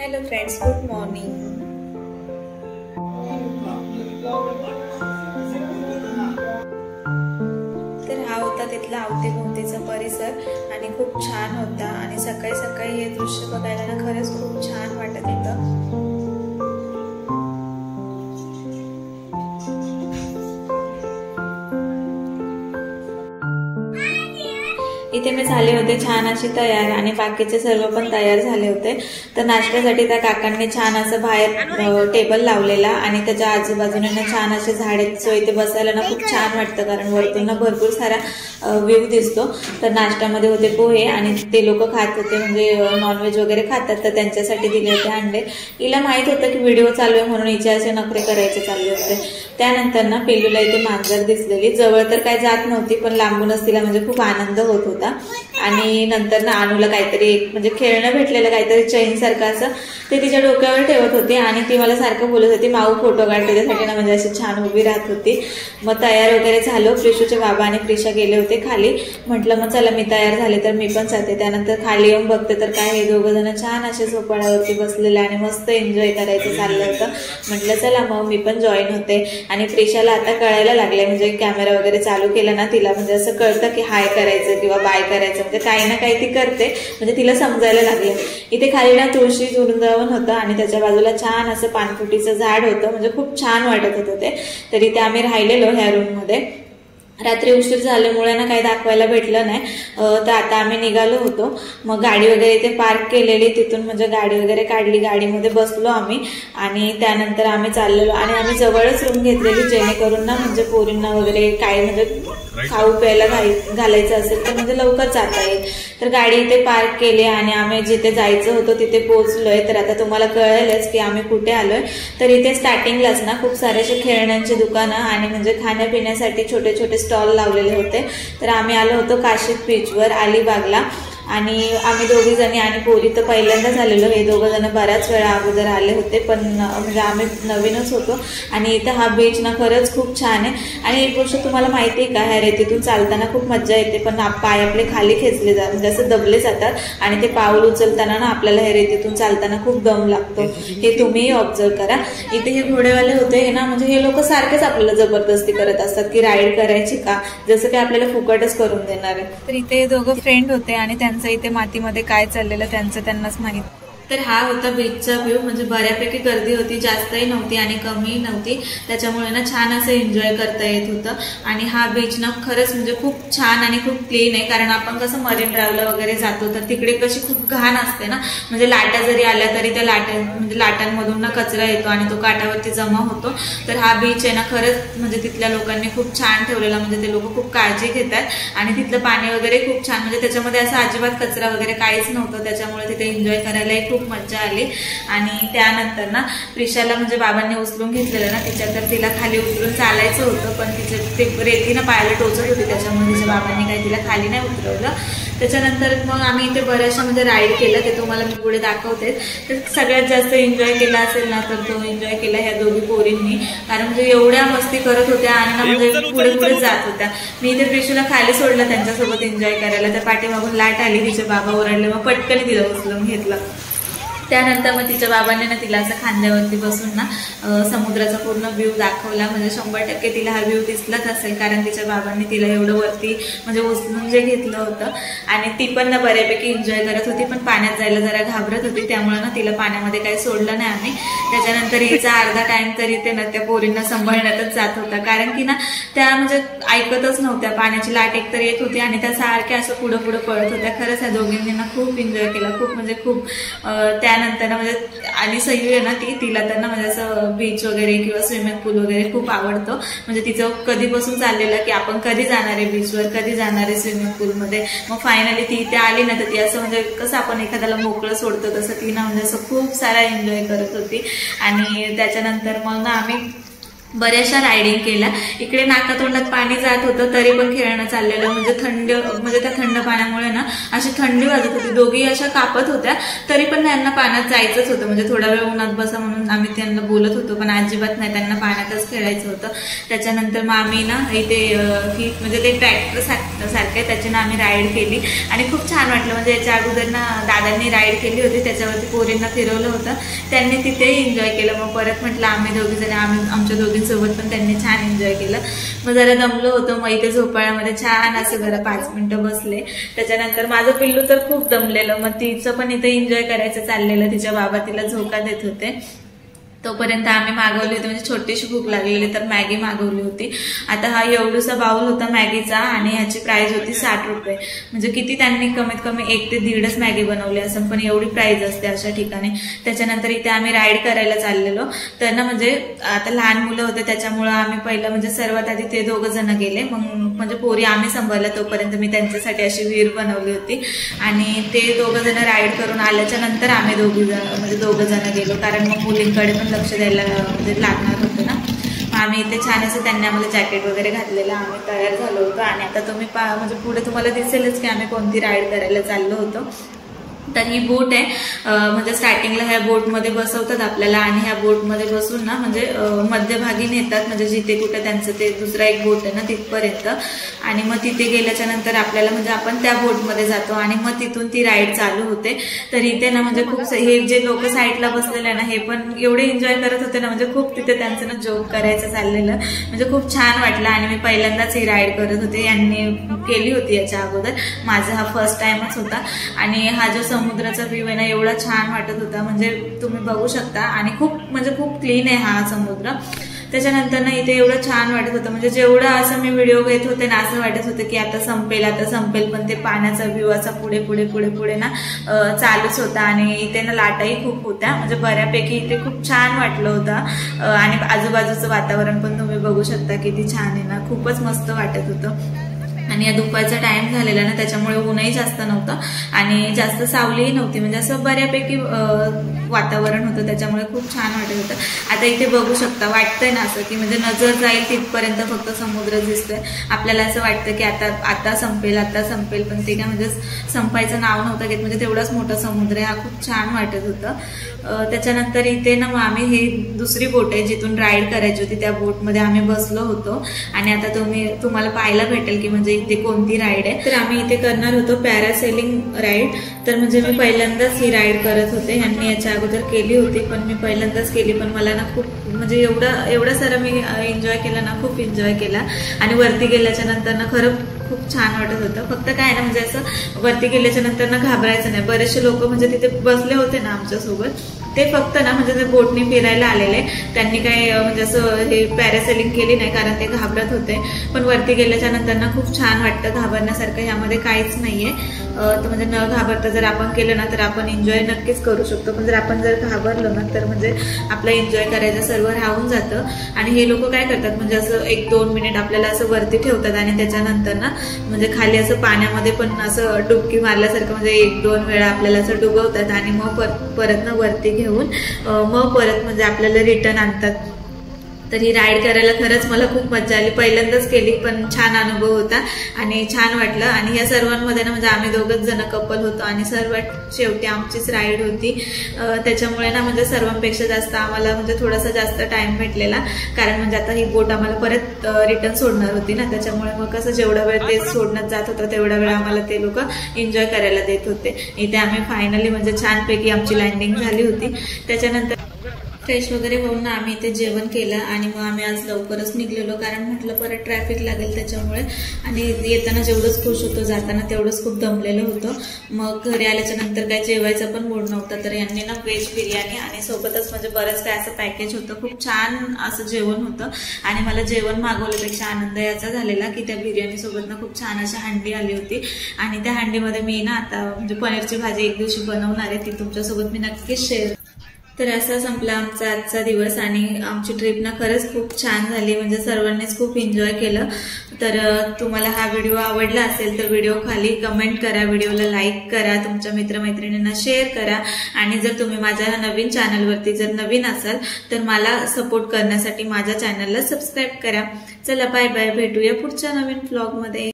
Hello friends, good morning. तर हा होता तिथला अवतीभोवतीचा परिसर आणि खूप छान होता आणि सकाळी सकाळी हे दृश्य बघायला ना खरंच खूप छान वाटत होतं। इथे मी झाले होते छान अशी तयार आणि बाकीचे सर्व पण तयार झाले होते। तर नाश्त्यासाठी त्या काकांनी छान असं बाहेर टेबल लावलेला आणि त्याच्या आजूबाजूने ना छान असे झाडे, सो इथे बसायला ना खूप छान वाटतं कारण वरतून ना भरपूर सारा व्ह्यू दिसतो। तर नाश्त्यामध्ये होते पोहे आणि ते लोक खात होते, म्हणजे नॉनव्हेज वगैरे खातात, तर त्यांच्यासाठी दिले होते अंडे। हिला माहित होतं की व्हिडिओ चालू आहे म्हणून हिचे असे नखरे करायचे चालले होते। त्यानंतर ना पिल्लूला इथे मांजर दिसलेली, जवळ तर काय जात नव्हती पण लांबूनच तिला म्हणजे खूप आनंद होत होता। आणि नंतर ना अनुला काहीतरी म्हणजे खेळणं भेटलेलं, काहीतरी चैन सारखं असं ते तिच्या डोक्यावर ठेवत होती आणि ती मला सारखं बोलत होती माऊ फोटो काढ, त्याच्यासाठी ना म्हणजे अशी छान उभी राहत होती। मग तयार वगैरे झालो, प्रिशूचे बाबा आणि प्रिशा गेले होते खाली। म्हटलं मग चला मी तयार झाले तर मी पण जाते। त्यानंतर खाली येऊन बघते तर काय हे दोघं जण छान असे झोपाळ्यावरती बसलेले आणि मस्त एन्जॉय करायचं चाललं होतं। म्हटलं चला मग मी पण जॉईन होते। आणि प्रिशाला आता कळायला लागले, म्हणजे कॅमेरा वगैरे चालू केला ना तिला म्हणजे असं कळतं की हाय करायचं किंवा बाय करायचं, म्हणजे काही ना काही ती करते, म्हणजे तिला समजायला लागले। इथे खाली ना तुळशी वृंदावन होतं आणि त्याच्या बाजूला छान असं पानफुटीचं झाड होतं, म्हणजे खूप छान वाटत होतं ते। तरी ते आम्ही राहिलेलो ह्या रूम मध्ये। रात्री उशीर झाल्यामुळे ना काही दाखवायला भेटलं नाही, तर आता आम्ही निघालो होतो। मग गाडी वगैरे इथे पार्क केलेली, तिथून म्हणजे गाडी वगैरे काढली, गाडीमध्ये बसलो आम्ही आणि त्यानंतर आम्ही चाललेलो आणि आम्ही जवळच रूम घेतलेली जेणेकरून ना म्हणजे पोरींना वगैरे काय म्हणजे खाऊ प्यायला घालायचं असेल तर म्हणजे लवकर जाता येईल। तर गाडी इथे पार्क केली आणि आम्ही जिथे जायचं होतं तिथे पोहोचलोय। तर आता तुम्हाला कळेलच की आम्ही कुठे आलोय। तर इथे स्टार्टिंगलाच ना खूप सारे असे खेळण्यांची दुकानं आणि म्हणजे खाण्यापिण्यासाठी छोटे छोटे स्टॉल लावलेले होते। तर आम्ही आलो होतो काशीद बीचवर अलिबागला आणि आम्ही दोघी जणी आणि पोरी तर पहिल्यांदा झालेलो, हे दोघं जण बऱ्याच वेळा अगोदर आले होते पण म्हणजे आम्ही नवीनच होतो। आणि इथं हा बीच ना खरंच खूप छान आहे। आणि एक गोष्ट तुम्हाला माहिती आहे का, ह्या रेतीतून चालताना खूप मजा येते पण पाय आपले खाली खेचले जातात, म्हणजे असं दबले जातात आणि ते पाऊल उचलताना ना आपल्याला ह्या रेतीतून चालताना खूप दम लागतो, हे तुम्ही ऑब्झर्व करा। इथे हे घोडेवाले होते हे ना, म्हणजे हे लोक सारखेच आपल्याला जबरदस्ती करत असतात की राईड करायची का, जसं की आपल्याला फुकटच करून देणार आहे। तर इथे दोघं फ्रेंड होते आणि त्यांचं इथे मातीमध्ये काय चाललेलं त्यांनाच माहित। तर हा होता बीचचा व्ह्यू, म्हणजे बऱ्यापैकी गर्दी होती, जास्तही नव्हती आणि कमी नव्हती, त्याच्यामुळे ना छान असं एन्जॉय करता येत होतं। आणि हा बीच ना खरंच म्हणजे खूप छान आणि खूप क्लीन आहे, कारण आपण कसं मरीन ड्राईव्हला वगैरे जातो तर तिकडे कशी खूप घाण असते ना, म्हणजे लाटा जरी आल्या तरी त्या म्हणजे लाटांमधून ना कचरा येतो आणि तो काठावरती जमा होतो। तर हा बीच आहे ना खरंच म्हणजे तिथल्या लोकांनी खूप छान ठेवलेला, म्हणजे ते लोक खूप काळजी घेतात आणि तिथलं पाणी वगैरे खूप छान, म्हणजे त्याच्यामध्ये असं अजिबात कचरा वगैरे काहीच नव्हतं, त्याच्यामुळे तिथे एन्जॉय करायलाही खूप मजा आली। आणि त्यानंतर ना प्रिशाला म्हणजे बाबांनी उचलून घेतलेलं ना तिच्या, तर तिला खाली उतरून चालायचं होतं पण तिचे ते रेतीनं पायाला टोचत होती, त्याच्यामुळे तिच्या बाबांनी काही तिला खाली नाही उतरवलं। त्याच्यानंतर मग आम्ही इथे बऱ्याचशा म्हणजे राईड केलं, ते तुम्हाला मी पुढे दाखवते। तर सगळ्यात जास्त एन्जॉय केला असेल ना तर तो एन्जॉय केला ह्या दोघी पोरींनी, कारण म्हणजे एवढ्या मस्ती करत होत्या आणि ना म्हणजे पुढे पुढे जात होत्या। मी इथे प्रिशूला खाली सोडलं त्यांच्यासोबत एन्जॉय करायला, तर पाठीमागून लाट आली, तिचे बाबा ओरडले, मग पटकन तिला उचलून घेतलं। त्यानंतर मग तिच्या बाबांनी ना तिला असं खांद्यावरती बसून ना समुद्राचा पूर्ण व्ह्यू दाखवला, म्हणजे 100% तिला हा व्ह्यू दिसलाच असेल कारण तिच्या बाबांनी तिला एवढं वरती म्हणजे उचलून जे घेतलं होतं। आणि ती पण ना बऱ्यापैकी एन्जॉय करत होती पण पाण्यात जायला जरा घाबरत होती, त्यामुळे ना तिला पाण्यामध्ये काही सोडलं नाही आम्ही। त्याच्यानंतर हिचा अर्धा टाइम तरी ते ना त्या पोरींना सांभाळण्यातच जात होता, कारण की ना त्या म्हणजे ऐकतच नव्हत्या, पाण्याची लाट एकतर येत होती आणि त्या सारख्या असं पुढं पुढं पळत होत्या। खरंच ह्या दोघींनी ना खूप एन्जॉय केला, खूप म्हणजे खूप। त्यानंतर ना म्हणजे आणि सयू आहे ना तिला तर ना म्हणजे असं बीच वगैरे किंवा स्विमिंग पूल वगैरे खूप आवडतं, म्हणजे तिचं कधीपासून चाललेलं की आपण कधी जाणार आहे बीचवर, कधी जाणार आहे स्विमिंग पूलमध्ये। मग फायनली ती इथे आली ना तर ती असं म्हणजे कसं आपण एखाद्याला मोकळं सोडतो तसं ती ना म्हणजे असं खूप सारा एन्जॉय करत होती। आणि त्याच्यानंतर मग ना आम्ही बऱ्याचशा रायडिंग केल्या. इकडे नाकातोंडात पाणी जात होतं तरी पण खेळणं चाललेलं, म्हणजे त्या थंड पाण्यामुळे ना अशी थंडी वाजत होती. दोघी अशा कापत होत्या तरी पण त्यांना पाण्यात जायचंच होतं. म्हणजे थोडा वेळ उन्हात बसा म्हणून आम्ही त्यांना बोलत होतो पण अजिबात नाही, त्यांना पाण्यातच खेळायचं होतं. त्याच्यानंतर मग आम्ही ना इथे म्हणजे ते ट्रॅक्टर सारखे त्याची ना आम्ही राईड केली आणि खूप छान वाटलं. म्हणजे याच्या अगोदर ना दादांनी राईड केली होती, त्याच्यावरती पोरींना फिरवलं होतं, त्यांनी तिथेही एन्जॉय केलं. मग परत म्हटलं आम्ही दोघी जण आमच्या दोघींसोबत पण त्यांनी छान एन्जॉय केलं. मग जरा दमलो होतो, मग इथे झोपाळ्यामध्ये छान असं जरा 5 मिनिटं बसले. त्याच्यानंतर माझं पिल्लू तर खूप दमलेलं, मग तिचं पण इथे एन्जॉय करायचं चाललेलं. तिच्या बाबा तिला झोका देत होते. तोपर्यंत आम्ही मागवली होती, म्हणजे छोटीशी भूक लागलेली तर मॅगी मागवली होती. आता हा एवढूसा बाउल होता मॅगीचा आणि ह्याची प्राइस होती 60 रुपये. म्हणजे किती त्यांनी कमीत कमी 1 ते 1.5 मॅगी बनवली असं, पण एवढी प्राइस असते अशा ठिकाणी. त्याच्यानंतर इथे आम्ही राईड करायला चाललेलो. तर ना म्हणजे आता लहान मुलं होते त्याच्यामुळं आम्ही पहिलं म्हणजे सर्वात आधी ते 2 जण गेले. मग म्हणजे पोरी आम्ही सांभाळल्या, तोपर्यंत मी त्यांच्यासाठी अशी विहीर बनवली होती आणि ते 2 जण राईड करून आल्याच्या नंतर आम्ही 2 जण गेलो, कारण मग मुलींकडे पण लक्ष द्यायला म्हणजे लागणार होतं ना. आम्ही इथे छान असं त्यांनी आम्हाला जॅकेट वगैरे घातलेलं, आम्ही तयार झालो होतो. आणि आता तुम्ही म्हणजे पुढे तुम्हाला दिसेलच की आम्ही कोणती राईड करायला चाललो होतो. तर ही बोट आहे, म्हणजे स्टार्टिंगला ह्या बोटमध्ये बसवतात आपल्याला आणि ह्या बोटमध्ये बसून ना म्हणजे मध्यभागी नेतात, म्हणजे जिथे कुठे त्यांचं ते दुसरा एक बोट आहे ना तिथपर्यंत. आणि मग तिथे गेल्याच्या नंतर आपल्याला म्हणजे आपण त्या बोटमध्ये जातो आणि मग तिथून ती राईड चालू होते. तर इथे ना म्हणजे खूप हे जे लोक साईडला बसलेले आहे ना हे पण एवढे एन्जॉय करत होते ना, म्हणजे खूप तिथे त्यांचं ना जोक करायचं चाललेलं, म्हणजे खूप छान वाटलं. आणि मी पहिल्यांदाच ही राईड करत होते, यांनी केली होती याच्या अगोदर, माझा हा फर्स्ट टाइमच होता. आणि हा जो समुद्राचा व्ह्यू आहे ना एवढा छान वाटत होता, म्हणजे तुम्ही बघू शकता. आणि खूप क्लीन आहे हा समुद्र. त्याच्यानंतर ना इथे एवढं छान वाटत होतं, म्हणजे जेवढं असं मी व्हिडिओ घेत होते ना असं वाटत होतं की आता संपेल, पण ते पाण्याचा व्ह्यू असा पुढे ना चालूच होता. आणि इथे ना लाटाही खूप होत्या, म्हणजे बऱ्यापैकी इथे खूप छान वाटलं होतं. आणि आजूबाजूचं वातावरण पण तुम्ही बघू शकता किती छान आहे ना, खूपच मस्त वाटत होतं. आणि या दुपारचा टाइम झालेला ना त्याच्यामुळे ऊनही जास्त नव्हतं आणि जास्त सावलीही नव्हती, म्हणजे असं बऱ्यापैकी वातावरण होतं, त्याच्यामुळे खूप छान वाटत होतं. आता इथे बघू शकता, वाटतंय ना असं की म्हणजे नजर जाईल तिथपर्यंत फक्त समुद्र दिसतोय. आपल्याला असं वाटतं की आता संपेल, पण ते काय म्हणजे संपायचं नाव नव्हतं घेत, म्हणजे तेवढाच मोठा समुद्र आहे. हा खूप छान वाटत होतं. त्याच्यानंतर इथे ना आम्ही हे दुसरी बोट आहे जिथून राईड करायची होती, त्या बोटमध्ये आम्ही बसलो होतो. आणि आता तुम्हाला पाहायला भेटेल की म्हणजे इथे कोणती राईड आहे. तर आम्ही इथे करणार होतो पॅरासेलिंग राईड. तर म्हणजे मी पहिल्यांदाच ही राईड करत होते, ह्यांनी याच्या अगोदर केली होती पण मी पहिल्यांदाच केली. पण मला ना खूप म्हणजे एवढा सारा मी एन्जॉय केला ना, खूप एन्जॉय केला. आणि वरती गेल्याच्या नंतर ना खरं खूप छान वाटत होतं. फक्त काय ना म्हणजे असं वरती गेल्याच्या नंतर ना घाबरायचं नाही. बरेचसे लोक म्हणजे तिथे बसले होते ना आमच्यासोबत, ते फक्त ना म्हणजे ते बोटने फिरायला आलेले, त्यांनी काही म्हणजे असं हे पॅरासेलिंग केली नाही कारण ते घाबरत होते. पण वरती गेल्याच्या नंतर ना खूप छान वाटतं, घाबरण्यासारखं यामध्ये काहीच नाहीये. तर म्हणजे न घाबरता जर आपण केलं ना तर आपण एन्जॉय नक्कीच करू शकतो. पण जर आपण घाबरलो ना तर म्हणजे आपलं एन्जॉय करायचं सर्व राहून जातं. आणि हे लोक काय करतात म्हणजे असं 1-2 मिनिट आपल्याला असं वरती ठेवतात आणि त्याच्यानंतर ना म्हणजे खाली असं पाण्यामध्ये पण असं डुबकी मारल्यासारखं म्हणजे 1-2 वेळा आपल्याला असं डुबवतात आणि मग परत ना वरती घेऊन मग परत म्हणजे आपल्याला रिटर्न आणतात. तर ही राईड करायला खरंच मला खूप मजा आली, पहिल्यांदाच केली पण छान अनुभव होता आणि छान वाटलं. आणि या सर्वांमध्ये ना म्हणजे आम्ही 2च जण कपल होतो आणि सर्वात शेवटी आमचीच राईड होती. त्याच्यामुळे ना म्हणजे सर्वांपेक्षा जास्त आम्हाला म्हणजे थोडासा जास्त टाइम भेटलेला, कारण म्हणजे आता ही बोट आम्हाला परत रिटर्न सोडणार होती ना, त्याच्यामुळे मग कसं जेवढा वेळ ते सोडण्यात जात होतं तेवढा वेळ आम्हाला ते लोक एन्जॉय करायला देत होते. इथे आम्ही फायनली म्हणजे छानपैकी आमची लँडिंग झाली होती. त्याच्यानंतर फ्रेश वगैरे होऊन आम्ही इथे जेवण केलं आणि मग आम्ही आज लवकरच निघलेलो, कारण म्हटलं परत ट्रॅफिक लागेल त्याच्यामुळे. आणि येताना जेवढंच खुश होतो जाताना तेवढंच खूप दमलेलं होतं. मग घरी आल्याच्या नंतर काय जेवायचा पण मूड नव्हता, तर यांनी ना व्हेज बिर्याणी आणि सोबतच म्हणजे बरंच काय असं पॅकेज होतं, खूप छान असं जेवण होतं. आणि मला जेवण मागवल्यापेक्षा आनंद याचा झालेला की त्या बिर्याणी सोबत ना खूप छान अशी हंडी आली होती. आणि त्या हंडीमध्ये मी ना आता म्हणजे पनीरची भाजी एक दिवशी बनवणार आहे, ती तुमच्यासोबत मी नक्कीच शेअर. तर असा संपला आमचा आजचा दिवस आणि आमची ट्रिप ना खरंच खूप छान झाली, म्हणजे सर्वांनीच खूप एन्जॉय केलं। तर तुम्हाला हा व्हिडिओ आवडला असेल तर व्हिडिओ खाली कमेंट करा, व्हिडिओला लाईक करा, तुमच्या मित्रमैत्रिणींना शेअर करा आणि जर तुम्ही माझ्या नवीन चॅनलवरती जर नवीन असाल तर मला सपोर्ट करण्यासाठी माझ्या चॅनलला सबस्क्राईब करा। चला बाय बाय, भेटूया पुढच्या नवीन व्लॉगमध्ये।